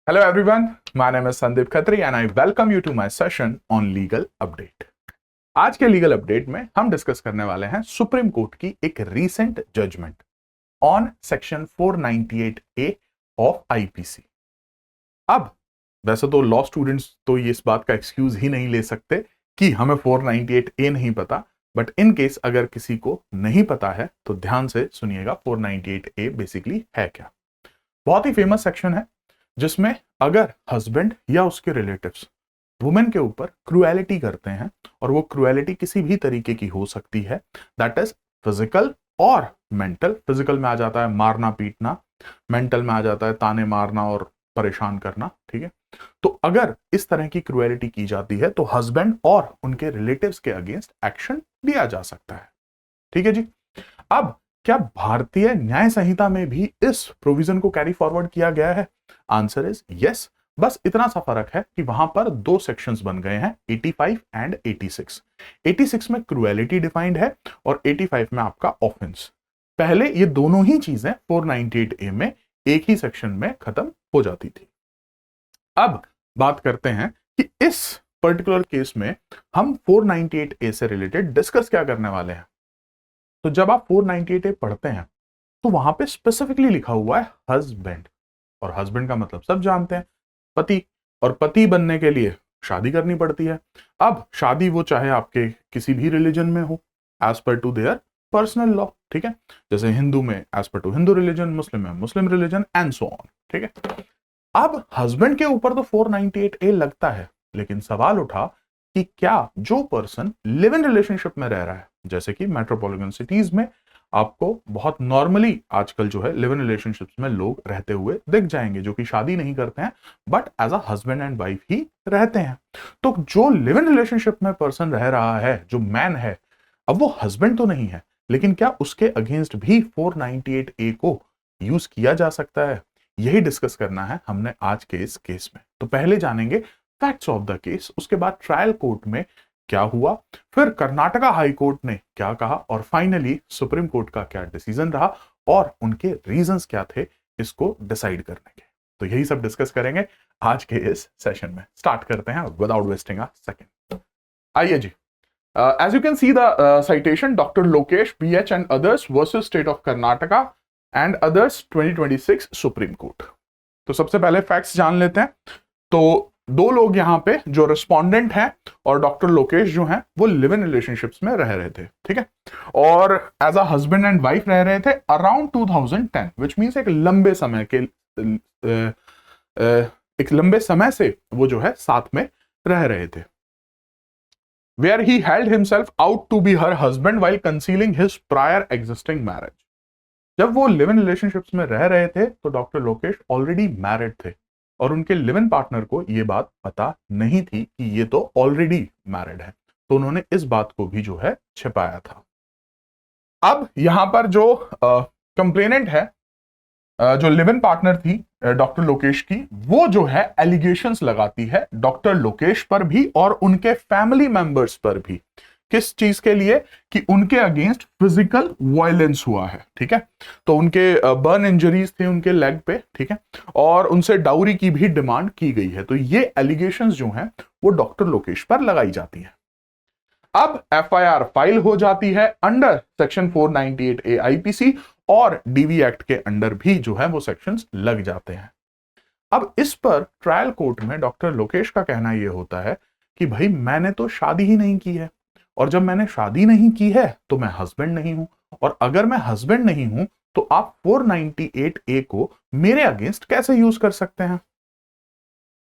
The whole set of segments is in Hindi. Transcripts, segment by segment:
Hello everyone, my name is Sandeep Khatri and I welcome you to my session on legal update। आज के लीगल अपडेट में हम डिस्कस करने वाले हैं सुप्रीम कोर्ट की एक recent judgement on section 498A of IPC. अब वैसे तो लॉ स्टूडेंट्स तो ये इस बात का एक्सक्यूज ही नहीं ले सकते कि हमें 498A नहीं पता, बट इन केस अगर किसी को नहीं पता है तो ध्यान से सुनिएगा 498A बेसिकली है क्या। बहुत ही फेमस सेक्शन है जिसमें अगर हस्बैंड या उसके रिलेटिव्स वुमेन के ऊपर क्रुएलिटी करते हैं और वो क्रुएलिटी किसी भी तरीके की हो सकती है, दैट इज फिजिकल और मेंटल। फिजिकल में आ जाता है मारना पीटना, मेंटल में आ जाता है ताने मारना और परेशान करना, ठीक है। तो अगर इस तरह की क्रुएलिटी की जाती है तो हस्बैंड और उनके रिलेटिव्स के अगेंस्ट एक्शन लिया जा सकता है, ठीक है जी। अब क्या भारतीय न्याय संहिता में भी इस प्रोविजन को कैरी फॉरवर्ड किया गया है? Answer is yes. बस इतना सा फर्क है कि वहां पर दो सेक्शंस बन गए हैं, 85 एंड 86। 86 में क्रुएलिटी डिफाइंड है और 85 में आपका ऑफेंस। पहले ये दोनों ही चीजें 498A में एक ही सेक्शन में खत्म हो जाती थी। अब बात करते हैं कि इस पर्टिकुलर केस में हम 498A से रिलेटेड डिस्कस क्या करने वाले हैं। तो जब आप 498A पढ़ते हैं तो वहां पे स्पेसिफिकली लिखा हुआ है हस्बैंड, और हस्बैंड का मतलब सब जानते हैं, पति। और पति बनने के लिए शादी करनी पड़ती है। अब शादी वो चाहे आपके किसी भी रिलीजन में हो, as per to their personal law, ठीक है। जैसे हिंदू में as per to Hindu religion, मुस्लिम में मुस्लिम रिलीजन एंड सो ऑन, ठीक है। अब हस्बैंड के ऊपर तो 498A लगता है, लेकिन सवाल उठा कि क्या जो पर्सन लिव इन रिलेशनशिप में रह रहा है, जैसे कि मेट्रोपॉलिटन सिटीज में आपको बहुत नॉर्मली आजकल जो है लिव इन रिलेशनशिप्स में लोग रहते हुए दिख जाएंगे जो कि शादी नहीं करते हैं but as a husband and wife ही रहते हैं। तो जो लिव इन रिलेशनशिप में पर्सन रह रहा है, जो मैन है, अब वो हस्बैंड तो नहीं है, लेकिन क्या उसके अगेंस्ट भी 498A को यूज किया जा सकता है? यही डिस्कस करना है हमने आज के इस केस में। तो पहले जानेंगे फैक्ट्स ऑफ द केस, उसके बाद ट्रायल कोर्ट में क्या हुआ, फिर कर्नाटका हाई कोर्ट ने क्या कहा, और फाइनली सुप्रीम कोर्ट का क्या डिसीजन रहा और उनके रीजंस क्या थे इसको डिसाइड करने के। तो यही सब डिस्कस करेंगे आज के इस सेशन में। स्टार्ट करते हैं विदाउट वेस्टिंग अ सेकंड। आइए जी। As you can see the citation, Dr. Lokesh BH and others versus State of Karnataka and others 2026 Supreme Court। तो सबसे पहले फैक्ट्स जान लेते हैं। तो दो लोग यहाँ पे जो रिस्पोंडेंट हैं और डॉक्टर लोकेश जो हैं वो लिव इन रिलेशनशिप्स में रह रहे थे, ठीक है, और as a husband and wife रह रहे थे अराउंड 2010, विच मीन्स एक लंबे समय से वो जो है साथ में रह रहे थे। Where he held himself out to be her husband while concealing his prior existing marriage। जब वो लिव इन रिलेशनशिप्स में रह रहे थे तो डॉक्टर लोकेश ऑलरेडी मैरिड थे और उनके लिव इन पार्टनर को ये बात पता नहीं थी कि ये तो ऑलरेडी मैरिड है, तो उन्होंने इस बात को भी जो है छिपाया था। अब यहां पर जो कंप्लेनेंट है, जो लिव इन पार्टनर थी डॉक्टर लोकेश की, वो जो है एलिगेशंस लगाती है डॉक्टर लोकेश पर भी और उनके फैमिली मेंबर्स पर भी। किस चीज के लिए? कि उनके अगेंस्ट फिजिकल वायलेंस हुआ है, ठीक है। तो उनके बर्न इंजरीज थे उनके लेग पे, ठीक है, और उनसे डाउरी की भी डिमांड की गई है। तो ये एलिगेशंस जो हैं वो डॉक्टर लोकेश पर लगाई जाती है। अब एफआईआर फाइल हो जाती है अंडर सेक्शन 498A आईपीसी और डीवी एक्ट के अंडर भी जो है वो सेक्शंस लग जाते हैं। अब इस पर ट्रायल कोर्ट में डॉक्टर लोकेश का कहना यह होता है कि भाई मैंने तो शादी ही नहीं की है, और जब मैंने शादी नहीं की है तो मैं हस्बैंड नहीं हूं, और अगर मैं हस्बैंड नहीं हूं तो आप 498A को मेरे अगेंस्ट कैसे यूज कर सकते हैं?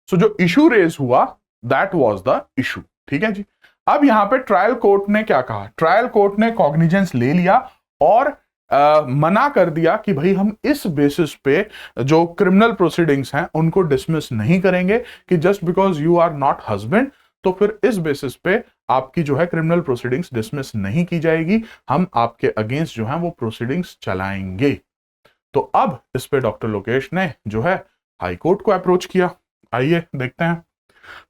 सो जो इशू रेज हुआ दैट वाज द इशू, ठीक है जी। अब यहां पे ट्रायल कोर्ट ने क्या कहा? ट्रायल कोर्ट ने कॉग्निजेंस ले लिया और मना कर दिया कि भाई हम इस बेसिस पे जो क्रिमिनल प्रोसीडिंग्स हैं उनको डिसमिस नहीं करेंगे कि just because you are not husband, तो फिर इस बेसिस पे आपकी जो है क्रिमिनल प्रोसीडिंग्स डिसमिस नहीं की जाएगी, हम आपके अगेंस्ट जो है वो प्रोसीडिंग्स चलाएंगे। तो अब इस पे डॉक्टर लोकेश ने जो है हाई कोर्ट को अप्रोच किया। आइए देखते हैं।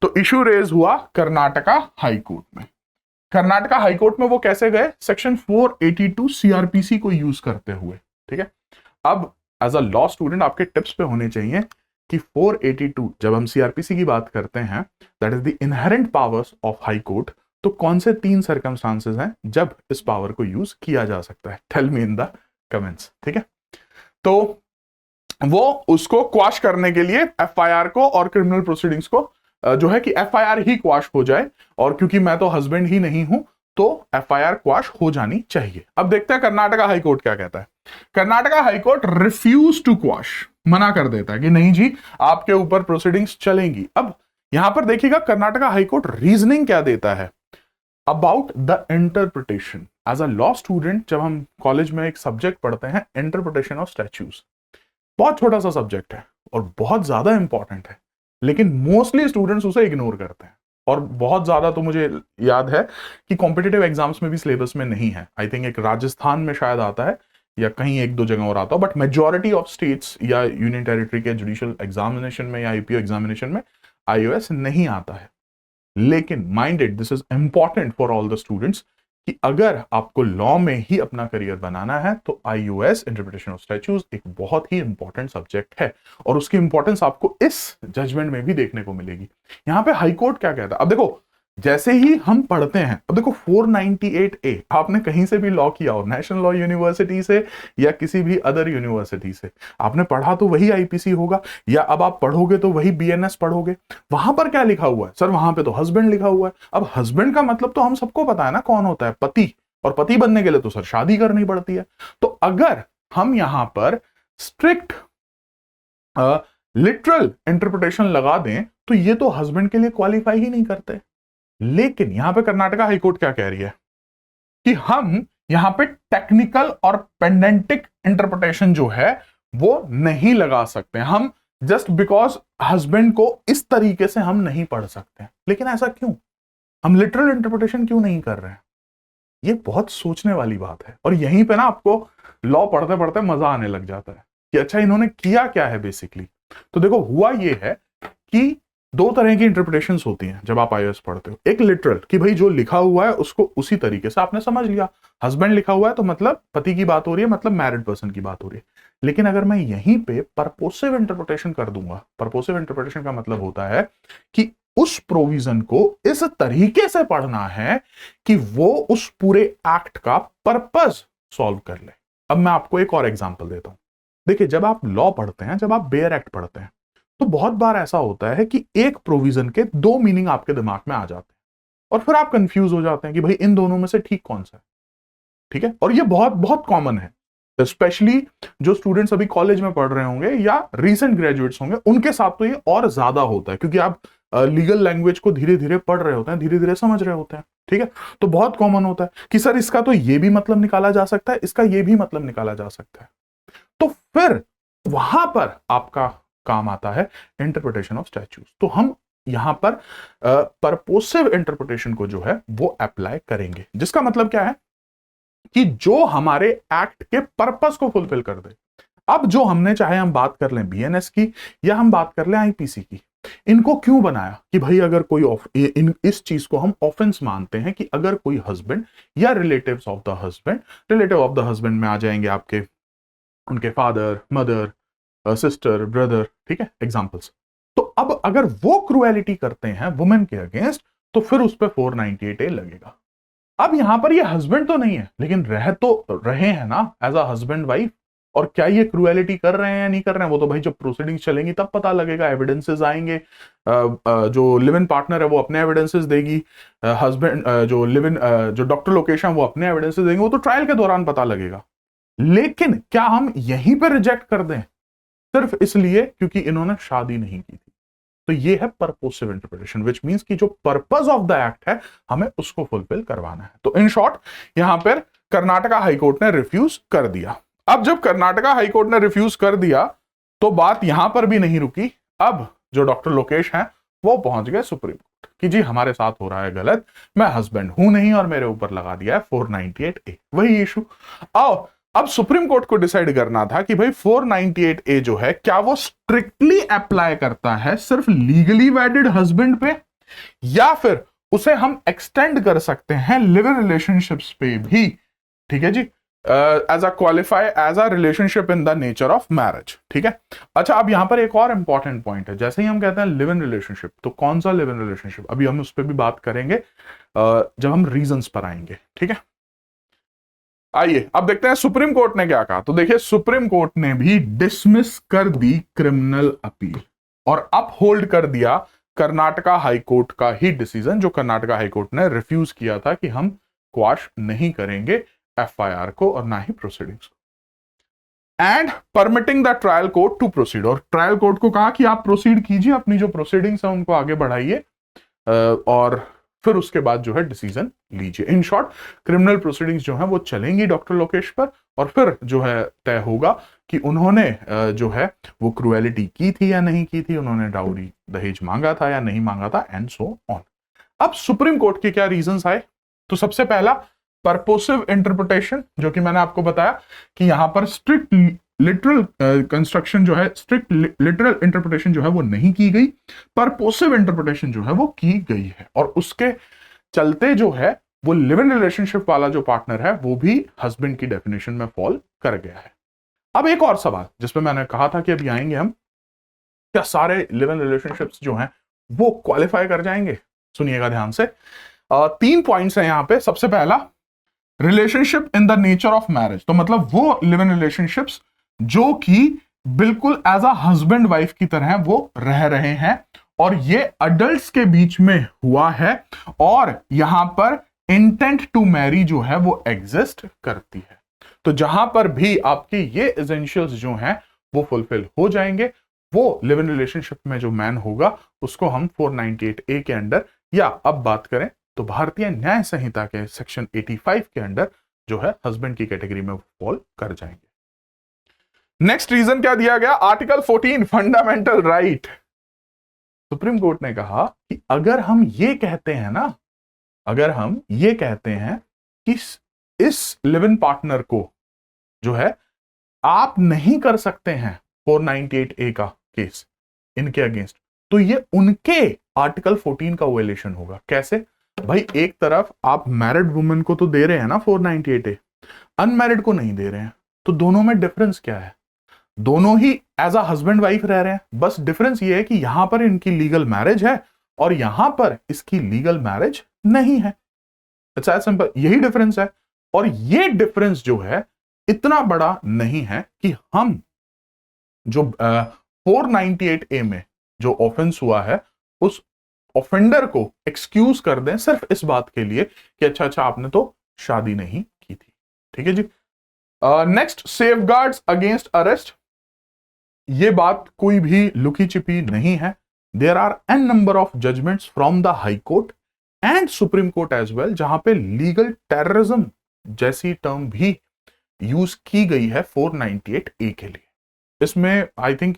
तो इशू रेज हुआ कर्नाटका हाई कोर्ट में। कर्नाटका हाईकोर्ट में वो कैसे गए? सेक्शन 482 सीआरपीसी को यूज करते हुए, ठीक है। अब एज अ लॉ स्टूडेंट आपके टिप्स पे होने चाहिए कि 482 जब हम सीआरपीसी की बात करते हैं, that is the inherent powers of high court, तो कौन से 3 सर्कमस्टांसेस हैं जब इस पावर को यूज किया जा सकता है? Tell me in the comments, ठीक है। तो वो उसको क्वाश करने के लिए एफआईआर को और क्रिमिनल प्रोसीडिंग्स को जो है कि एफआईआर ही क्वाश हो जाए, और क्योंकि मैं तो हस्बैंड ही नहीं हूं तो एफआईआर क्वाश हो जानी चाहिए। अब देखते हैं कर्नाटका हाईकोर्ट क्या कहता है। Karnataka high court refuse to quash, मना कर देता है कि नहीं जी आपके ऊपर प्रोसीडिंग्स चलेंगी। अब यहां पर देखिएगा कर्नाटका हाईकोर्ट रीजनिंग क्या देता है about the interpretation. As a law student जब हम कॉलेज में एक सब्जेक्ट पढ़ते हैं इंटरप्रिटेशन ऑफ स्टैट्यूज, बहुत छोटा सा सब्जेक्ट है और बहुत ज्यादा इंपॉर्टेंट है, लेकिन मोस्टली स्टूडेंट्स उसे इग्नोर करते हैं। और बहुत ज्यादा तो मुझे याद है कि कॉम्पिटिटिव एग्जाम्स में भी सिलेबस में नहीं है। आई थिंक एक राजस्थान में शायद आता है या कहीं 1-2 जगह और आता हो, बट मेजॉरिटी ऑफ स्टेट्स या यूनियन टेरिटरी के जुडिशियल एग्जामिनेशन में या आईपीओ एग्जामिनेशन में आईओएस नहीं आता है। लेकिन minded, this is important for all the students कि अगर आपको लॉ में ही अपना करियर बनाना है तो आईओएस इंटरप्रिटेशन ऑफ स्टैट्यूज एक बहुत ही इंपॉर्टेंट सब्जेक्ट है, और उसकी इंपॉर्टेंस आपको इस जजमेंट में भी देखने को मिलेगी। यहां पे हाईकोर्ट क्या कहता है, अब देखो जैसे ही हम पढ़ते हैं, अब देखो 498A आपने कहीं से भी लॉ किया हो, नेशनल लॉ यूनिवर्सिटी से या किसी भी अदर यूनिवर्सिटी से आपने पढ़ा तो वही आईपीसी होगा, या अब आप पढ़ोगे तो वही बीएनएस पढ़ोगे। वहां पर क्या लिखा हुआ है सर? वहां पे तो हस्बैंड लिखा हुआ है। अब हस्बैंड का मतलब तो हम सबको पता है ना कौन होता है, पति। और पति बनने के लिए तो सर शादी करनी पड़ती है। तो अगर हम यहां पर स्ट्रिक्ट लिटरल इंटरप्रिटेशन लगा दें तो ये तो हस्बैंड के लिए क्वालिफाई ही नहीं करते। लेकिन यहां पे कर्नाटका हाईकोर्ट क्या कह रही है कि हम यहां पे टेक्निकल और पेंडेंटिक इंटरप्रिटेशन जो है वो नहीं लगा सकते। हम जस्ट बिकॉज हस्बैंड को इस तरीके से हम नहीं पढ़ सकते। लेकिन ऐसा क्यों? हम लिटरल इंटरप्रिटेशन क्यों नहीं कर रहे हैं? ये बहुत सोचने वाली बात है, और यहीं पे ना आपको लॉ पढ़ते पढ़ते मजा आने लग जाता है कि अच्छा इन्होंने किया क्या है बेसिकली। तो देखो हुआ ये है कि 2 तरह की इंटरप्रिटेशंस होती हैं जब आप आईएएस पढ़ते हो। एक लिटरल कि भाई जो लिखा हुआ है उसको उसी तरीके से आपने समझ लिया, हस्बैंड लिखा हुआ है तो मतलब पति की बात हो रही है, मतलब मैरिड पर्सन की बात हो रही है। लेकिन अगर मैं यहीं पे पर्पोसिव इंटरप्रिटेशन कर दूंगा, पर्पोसिव इंटरप्रिटेशन का मतलब होता है कि उस प्रोविजन को इस तरीके से पढ़ना है कि वो उस पूरे एक्ट का पर्पस सॉल्व कर ले। अब मैं आपको एक और एग्जांपल देता हूं। देखिए जब आप लॉ पढ़ते हैं, जब आप बेयर एक्ट पढ़ते हैं, तो बहुत बार ऐसा होता है कि एक प्रोविजन के 2 मीनिंग आपके दिमाग में आ जाते हैं और फिर आप कंफ्यूज हो जाते हैं कि भाई इन दोनों में से ठीक कौन सा है। ठीक है, और ये बहुत बहुत कॉमन है, स्पेशली जो स्टूडेंट्स अभी कॉलेज में पढ़ रहे होंगे या रीसेंट ग्रेजुएट्स होंगे उनके साथ तो ये और ज्यादा होता है, क्योंकि आप लीगल लैंग्वेज को धीरे धीरे पढ़ रहे होते हैं, धीरे धीरे समझ रहे होते हैं। ठीक है, तो बहुत कॉमन होता है कि सर इसका तो ये भी मतलब निकाला जा सकता है, इसका ये भी मतलब निकाला जा सकता है। तो फिर वहां पर आपका काम आता है इंटरप्रिटेशन ऑफ स्टैट्यूज। तो हम यहां पर पर्पोसिव इंटरप्रिटेशन को जो है वो अप्लाई करेंगे, जिसका मतलब क्या है कि जो हमारे एक्ट के पर्पस को फुलफिल कर दे। अब जो हमने, चाहे हम बात कर लें बीएनएस की या हम बात कर लें आईपीसी की, इनको क्यों बनाया कि भाई अगर कोई इस चीज को हम ऑफेंस मानते हैं कि अगर कोई हस्बैंड या relatives of the husband, relative of the husband में आ जाएंगे आपके उनके फादर, मदर, सिस्टर, ब्रदर, ठीक है, एग्जांपल्स। तो अब अगर वो क्रुएलिटी करते हैं वुमेन के अगेंस्ट तो फिर उस पर 498A लगेगा। अब यहां पर ये हस्बैंड तो नहीं है, लेकिन रह तो रहे हैं ना एज अ हस्बैंड वाइफ, और क्या ये क्रुएलिटी कर रहे हैं या नहीं कर रहे हैं वो तो भाई जब प्रोसीडिंग चलेंगी तब पता लगेगा, एविडेंसेस आएंगे। जो लिव इन पार्टनर है वो अपने एविडेंसेस देगी, हस्बैंड जो लिव इन जो डॉक्टर लोकेश वो अपने एविडेंसेस देंगे, वो तो ट्रायल के दौरान पता लगेगा। लेकिन क्या हम यहीं पर रिजेक्ट कर दें सिर्फ इसलिए क्योंकि इन्होंने शादी नहीं की थी? तो ये है पर्पोसिव इंटरप्रिटेशन, विच मींस कि जो पर्पस ऑफ द एक्ट है हमें उसको फुलफिल करवाना है। तो इन शॉर्ट यहां पर कर्नाटका हाईकोर्ट ने रिफ्यूज कर दिया। अब जब कर्नाटका हाईकोर्ट ने रिफ्यूज कर दिया तो बात यहां पर भी नहीं रुकी। अब जो डॉक्टर लोकेश हैं वो पहुंच गए सुप्रीम कोर्ट कि जी हमारे साथ हो रहा है गलत, मैं हस्बैंड हूं नहीं और मेरे ऊपर लगा दिया है 498A, वही इशू। आओ अब सुप्रीम कोर्ट को डिसाइड करना था कि भाई 498A जो है क्या वो स्ट्रिक्टली अप्लाई करता है सिर्फ लीगली वेडिड हस्बैंड पे, या फिर उसे हम एक्सटेंड कर सकते हैं लिव इन रिलेशनशिप्स पे भी। ठीक है जी, as a qualify as a relationship in the nature of marriage. ठीक है, अच्छा अब यहां पर एक और इंपॉर्टेंट पॉइंट है, जैसे ही हम कहते हैं लिव इन रिलेशनशिप, तो कौन सा लिव इन रिलेशनशिप, अभी हम उस पर भी बात करेंगे जब हम रीजंस पर आएंगे। ठीक है, आइए अब देखते हैं सुप्रीम कोर्ट ने क्या कहा। तो देखिए सुप्रीम कोर्ट ने भी डिसमिस कर दी क्रिमिनल अपील और अपहोल्ड कर दिया कर्नाटका हाई कोर्ट का ही डिसीजन, जो कर्नाटका हाई कोर्ट ने रिफ्यूज किया था कि हम क्वाश नहीं करेंगे एफआईआर को और ना ही प्रोसीडिंग्स को, and permitting the trial court to proceed, और ट्रायल कोर्ट को कहा कि आप प्रोसीड कीजिए, अपनी जो प्रोसीडिंग्स है उनको आगे बढ़ाइए और फिर उसके बाद जो है डिसीजन लीजिए। इन शॉर्ट क्रिमिनल प्रोसीडिंग्स जो है वो चलेंगी डॉक्टर लोकेश पर, और फिर जो है तय होगा कि उन्होंने जो है वो क्रुएलिटी की थी या नहीं की थी, उन्होंने डाउरी दहेज मांगा था या नहीं मांगा था, एंड सो ऑन। अब सुप्रीम कोर्ट के क्या रीजंस आए, तो सबसे पहला परपोसिव इंटरप्रिटेशन, जो कि मैंने आपको बताया कि यहां पर स्ट्रिक्ट लिटरल कंस्ट्रक्शन जो है, स्ट्रिक्ट लिटरल इंटरप्रिटेशन जो है वो नहीं की गई, परपोसिव इंटरप्रिटेशन जो है वो की गई है, और उसके चलते जो है वो लिव इन रिलेशनशिप वाला जो पार्टनर है वो भी हस्बैंड की डेफिनेशन में फॉल कर गया है। अब एक और सवाल जिसपे मैंने कहा था कि अभी आएंगे हम, क्या सारे लिव इन रिलेशनशिप्स जो हैं वो क्वालिफाई कर जाएंगे? सुनिएगा ध्यान से, 3 पॉइंट्स हैं यहां पे। सबसे पहला, relationship in the nature of marriage, तो मतलब वो लिव इन रिलेशनशिप्स जो कि बिल्कुल एज अ हस्बैंड वाइफ की तरह वो रह रहे हैं और ये अडल्ट्स के बीच में हुआ है, और यहां पर इंटेंट टू मैरी जो है वो एग्जिस्ट करती है। तो जहां पर भी आपके ये एसेंशियल्स जो हैं वो फुलफिल हो जाएंगे, वो लिव इन रिलेशनशिप में जो मैन होगा उसको हम 498A के अंडर, या अब बात करें तो भारतीय न्याय संहिता के सेक्शन 85 के अंडर जो है हस्बैंड की कैटेगरी में फॉल कर जाएंगे। नेक्स्ट रीजन क्या दिया गया, article 14 fundamental right. Supreme court ने कहा कि अगर हम ये कहते हैं ना, अगर हम ये कहते हैं कि इस लिव इन पार्टनर को जो है आप नहीं कर सकते हैं 498A का केस इनके अगेंस्ट, तो ये उनके आर्टिकल 14 का वायलेशन होगा। कैसे भाई, एक तरफ आप मैरिड वुमेन को तो दे रहे हैं ना 498A, अनमैरिड को नहीं दे रहे हैं, तो दोनों में डिफरेंस क्या है? दोनों ही एज अ हस्बैंड वाइफ रह रहे हैं, बस डिफरेंस ये है कि यहां पर इनकी लीगल मैरिज है और यहां पर इसकी लीगल मैरिज नहीं है। इट्स एज सिंपल, यही डिफरेंस है। और ये डिफरेंस जो है इतना बड़ा नहीं है कि हम जो 498A में जो ऑफेंस हुआ है उस ऑफेंडर को एक्सक्यूज कर दें सिर्फ इस बात के लिए कि अच्छा आपने तो शादी नहीं की थी। ठीक है जी। नेक्स्ट, सेफगार्ड्स अगेंस्ट अरेस्ट, ये बात कोई भी लुकी छिपी नहीं है। There are an number of judgements from the high court and supreme court as well जहां पे लीगल टेररिज्म जैसी टर्म भी यूज की गई है 498A के लिए। इसमें आई थिंक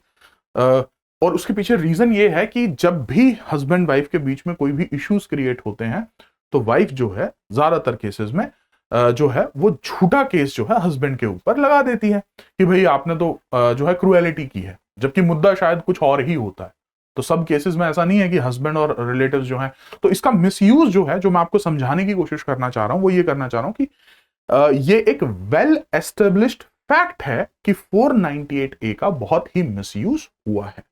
और उसके पीछे रीजन ये है कि जब भी हस्बैंड वाइफ के बीच में कोई भी इश्यूज क्रिएट होते हैं तो वाइफ जो है ज्यादातर केसेस में जो है वो झूठा केस जो है हस्बैंड के ऊपर लगा देती है कि भाई आपने तो जो है क्रुएलिटी की है, जबकि मुद्दा शायद कुछ और ही होता है। तो सब केसेस में ऐसा नहीं है कि हस्बैंड और रिलेटिव्स जो हैं, तो इसका मिसयूज जो है, जो मैं आपको समझाने की कोशिश करना चाह रहा हूं वो ये करना चाह रहा हूं कि ये एक वेल एस्टेब्लिश्ड फैक्ट है कि 498A का बहुत ही मिसयूज हुआ है।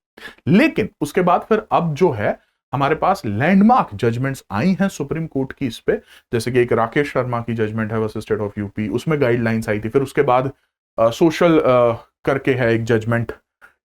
लेकिन उसके बाद फिर अब जो है हमारे पास लैंडमार्क जजमेंट्स आई हैं सुप्रीम कोर्ट की इस पे, जैसे कि एक राकेश शर्मा की जजमेंट है वर्सेस स्टेट ऑफ यूपी, उसमें गाइडलाइंस आई थी। फिर उसके बाद सोशल करके है एक जजमेंट,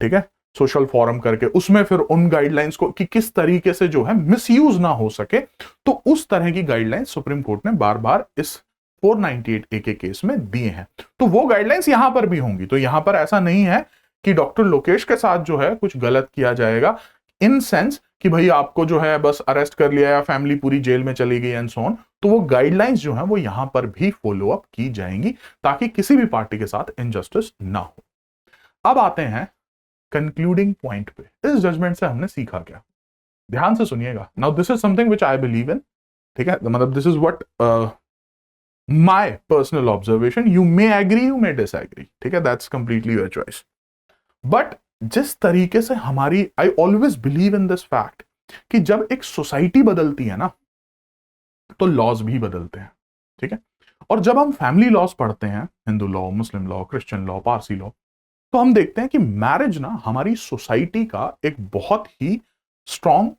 ठीक है, सोशल फोरम करके, उसमें फिर उन गाइडलाइंस को कि किस तरीके से जो है मिसयूज ना हो सके, तो उस तरह की गाइडलाइंस सुप्रीम कोर्ट ने बार बार इस 498A के केस में दिए हैं। तो वो गाइडलाइंस यहां पर भी होंगी। तो यहां पर ऐसा नहीं है कि डॉक्टर लोकेश के साथ जो है कुछ गलत किया जाएगा, इन सेंस कि भाई आपको जो है बस अरेस्ट कर लिया या फैमिली पूरी जेल में चली गई एंड सो ऑन। तो वो गाइडलाइंस जो है वो यहां पर भी फॉलो अप की जाएंगी ताकि किसी भी पार्टी के साथ इनजस्टिस ना हो। अब आते हैं कंक्लूडिंग पॉइंट पे, इस जजमेंट से हमने सीखा क्या? ध्यान से सुनिएगा। Now this is something which I believe in, ठीक है, मतलब this is what my personal observation, you may agree you may disagree, ठीक है, that's completely your choice. But जिस तरीके से हमारी, I always believe in this fact कि जब एक सोसाइटी बदलती है ना तो लॉज भी बदलते हैं, ठीक है। और जब हम फैमिली लॉज पढ़ते हैं, हिंदू लॉ, मुस्लिम law, Christian law, Parsi law, तो हम देखते हैं कि मैरिज ना हमारी सोसाइटी का एक बहुत ही स्ट्रॉन्ग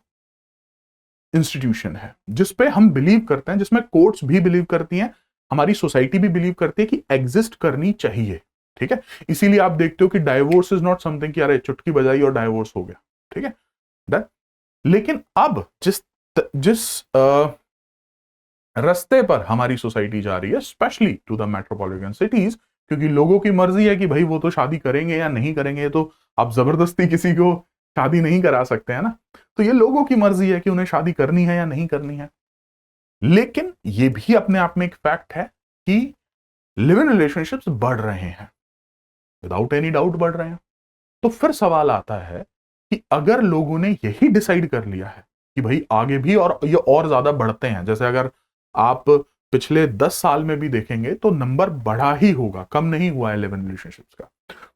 इंस्टीट्यूशन है जिसपे हम बिलीव करते हैं, जिसमें कोर्ट्स भी बिलीव करती हैं, हमारी सोसाइटी भी बिलीव करती है कि एग्जिस्ट करनी चाहिए। ठीक है, इसीलिए आप देखते हो कि डाइवोर्स इज नॉट समथिंग कि अरे चुटकी बजाई और डाइवोर्स हो गया। ठीक है, लेकिन अब जिस जिस रास्ते पर हमारी सोसाइटी जा रही है, specially to the metropolitan cities, क्योंकि लोगों की मर्जी है कि भाई वो तो शादी करेंगे या नहीं करेंगे, तो आप जबरदस्ती किसी को शादी नहीं करा सकते हैं ना, तो ये लोगों की मर्जी है कि उन्हें शादी करनी है या नहीं करनी है। लेकिन ये भी अपने आप में एक फैक्ट है कि लिव इन रिलेशनशिप्स बढ़ रहे हैं, विदाउट एनी डाउट बढ़ रहे हैं। तो फिर सवाल आता है कि अगर लोगों ने यही डिसाइड कर लिया है कि भाई आगे भी और ये और ज्यादा बढ़ते हैं, जैसे अगर आप पिछले 10 साल में भी देखेंगे तो नंबर बढ़ा ही होगा, कम नहीं हुआ है लिव इन रिलेशनशिप्स का।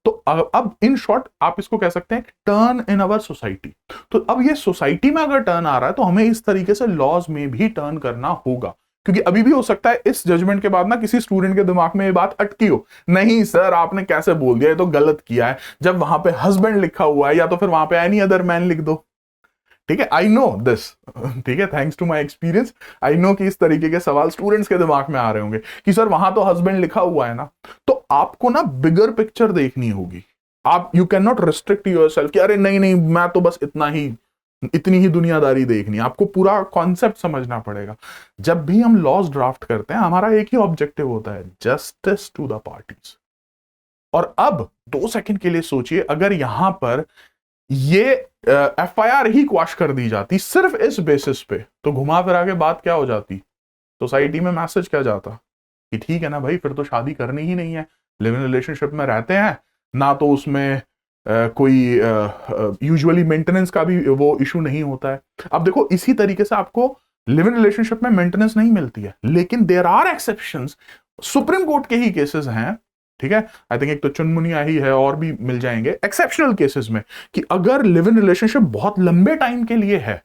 तो अब इन शॉर्ट आप इसको कह सकते हैं टर्न इन अवर सोसाइटी। तो अब ये सोसाइटी में अगर टर्न आ रहा है तो हमें इस तरीके से लॉज में भी टर्न करना होगा, क्योंकि अभी भी हो सकता है इस जजमेंट के बाद ना किसी स्टूडेंट के दिमाग में ये बात अटकी हो, नहीं सर आपने कैसे बोल दिया, ये तो गलत किया है, जब वहां पे हस्बैंड लिखा हुआ है, या तो फिर वहां पे एनी अदर मैन लिख दो। ठीक है, आई नो दिस, ठीक है, thanks to my experience, I know कि इस तरीके के सवाल स्टूडेंट्स के दिमाग में आ रहे होंगे कि सर वहां तो हस्बैंड लिखा हुआ है ना। तो आपको ना बिगर पिक्चर देखनी होगी। आप you can not restrict yourself कि अरे नहीं नहीं मैं तो बस इतनी ही दुनियादारी देखनी, आपको पूरा कॉन्सेप्ट समझना पड़ेगा। जब भी हम लॉज ड्राफ्ट करते हैं हमारा एक ही ऑब्जेक्टिव होता है, जस्टिस टू द पार्टीज। और अब 2 सेकंड के लिए सोचिए, अगर यहां पर ये एफआईआर ही क्वाश कर दी जाती सिर्फ इस बेसिस पे, तो घुमा फिरा के बात क्या हो जाती, सोसाइटी में मैसेज क्या जाता कि ठीक है ना भाई फिर तो शादी करनी ही नहीं है, लिव इन रिलेशनशिप में रहते हैं ना, तो उसमें कोई यूजुअली मेंटेनेंस का भी वो इशू नहीं होता है। अब देखो इसी तरीके से आपको लिव इन रिलेशनशिप में मेंटेनेंस नहीं मिलती है, लेकिन there are exceptions, supreme court के ही केसेस हैं। ठीक है, आई थिंक एक तो चुनमुनिया ही है, और भी मिल जाएंगे एक्सेप्शनल केसेस में, कि अगर लिव इन रिलेशनशिप बहुत लंबे टाइम के लिए है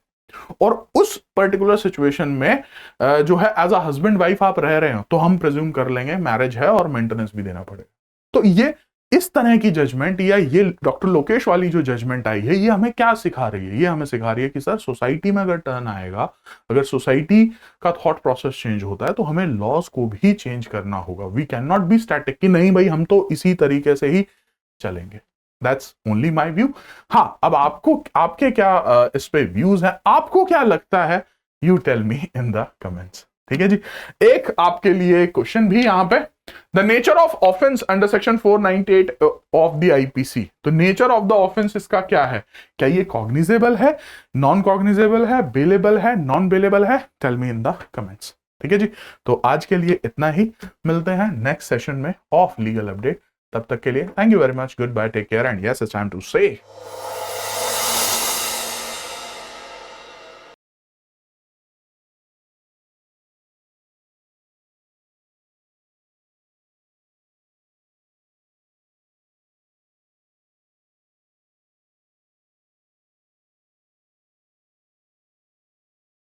और उस पर्टिकुलर सिचुएशन में जो है एज अ हस्बैंड वाइफ आप रह रहे हो, तो हम प्रिज्यूम कर लेंगे मैरिज है और मेंटेनेंस भी देना पड़ेगा। तो ये इस तरह की जजमेंट, या ये डॉक्टर लोकेश वाली जो जजमेंट आई है, ये हमें क्या सिखा रही है? ये हमें सिखा रही है कि सर सोसाइटी में अगर टर्न आएगा, अगर सोसाइटी का थॉट प्रोसेस चेंज होता है, तो हमें लॉज को भी चेंज करना होगा। We can not be static कि नहीं भाई हम तो इसी तरीके से ही चलेंगे। That's only my view. हाँ, अब आपके क्या इस पे व्यूज हैं, आपको क्या लगता है, you tell me in the comments. ठीक है जी, एक आपके लिए क्वेश्चन भी यहां पे, the nature of offence under section 498 of the IPC. तो नेचर ऑफ द ऑफेंस इसका क्या है? क्या ये कॉग्निजेबल है, नॉन कॉग्निजेबल है, बेलेबल है, नॉन बेलेबल है? Tell me in the comments. ठीक है जी, तो आज के लिए इतना ही, मिलते हैं नेक्स्ट सेशन में ऑफ लीगल अपडेट। तब तक के लिए thank you very much, good bye, take care, and yes it's time to से